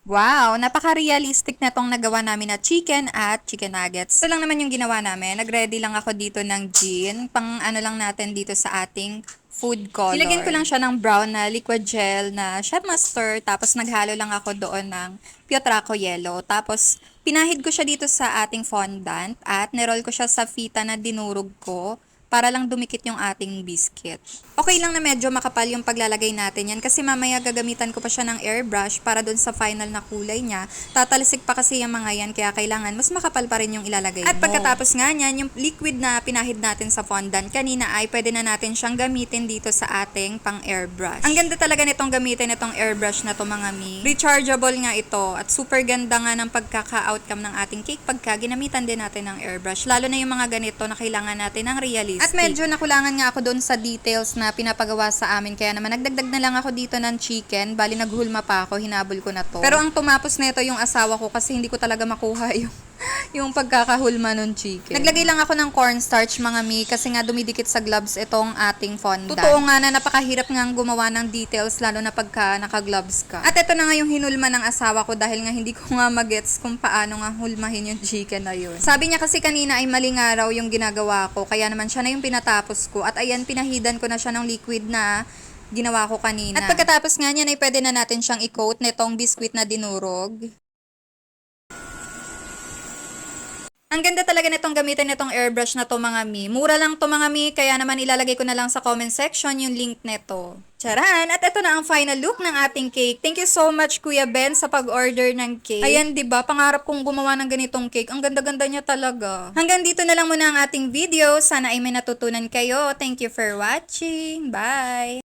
Wow, napaka-realistic na tong nagawa namin na chicken at chicken nuggets. Ito lang naman yung ginawa namin. Nag-ready lang ako dito ng gin. Pang ano lang natin dito sa ating food color. Nilagyan ko lang siya ng brown na liquid gel na chef master. Tapos naghalo lang ako doon ng Piotraco yellow. Tapos pinahid ko siya dito sa ating fondant at niroll ko siya sa fita na dinurog ko para lang dumikit yung ating biscuit. Okay lang na medyo makapal yung paglalagay natin yan kasi mamaya gagamitan ko pa siya ng airbrush para dun sa final na kulay niya. Tatalsik pa kasi yung mga yan kaya kailangan mas makapal pa rin yung ilalagay mo. At pagkatapos nga niyan, yung liquid na pinahid natin sa fondant kanina ay pwede na natin siyang gamitin dito sa ating pang airbrush. Ang ganda talaga nitong gamitin itong airbrush na to mga mi. Rechargeable nga ito at super ganda nga ng pagkaka-outcome ng ating cake pagka ginamitan din natin ng airbrush. Lalo na yung mga ganito na kailangan natin ng realistic. At medyo nakulangan nga ako doon sa details na pinapagawa sa amin. Kaya naman nagdagdag na lang ako dito ng chicken. Bali naghulma pa ako, hinabol ko na to. Pero ang tumapos nito yung asawa ko kasi hindi ko talaga makuha yung pagkakahulma ng chicken. Naglagay lang ako ng cornstarch mga mi kasi nga dumidikit sa gloves itong ating fondant. Totoo nga na napakahirap nga gumawa ng details lalo na pagka naka-gloves ka. At ito na nga yung hinulma ng asawa ko dahil nga hindi ko nga magets kung paano nga hulmahin yung chicken na yun. Sabi niya kasi kanina ay mali nga raw yung ginagawa ko kaya naman siya na yung pinatapos ko at ayan pinahidan ko na siya ng liquid na ginawa ko kanina. At pagkatapos nga niyan ay pwede na natin siyang i-coat nitong biscuit na dinurog. Ang ganda talaga nitong gamitin nitong airbrush na to mga mi. Mura lang to mga mi, kaya naman ilalagay ko na lang sa comment section yung link nito. Charan! At ito na ang final look ng ating cake. Thank you so much Kuya Ben sa pag-order ng cake. Ayan 'di ba? Pangarap kong gumawa ng ganitong cake. Ang ganda-ganda niya talaga. Hanggang dito na lang muna ang ating video. Sana ay may natutunan kayo. Thank you for watching. Bye!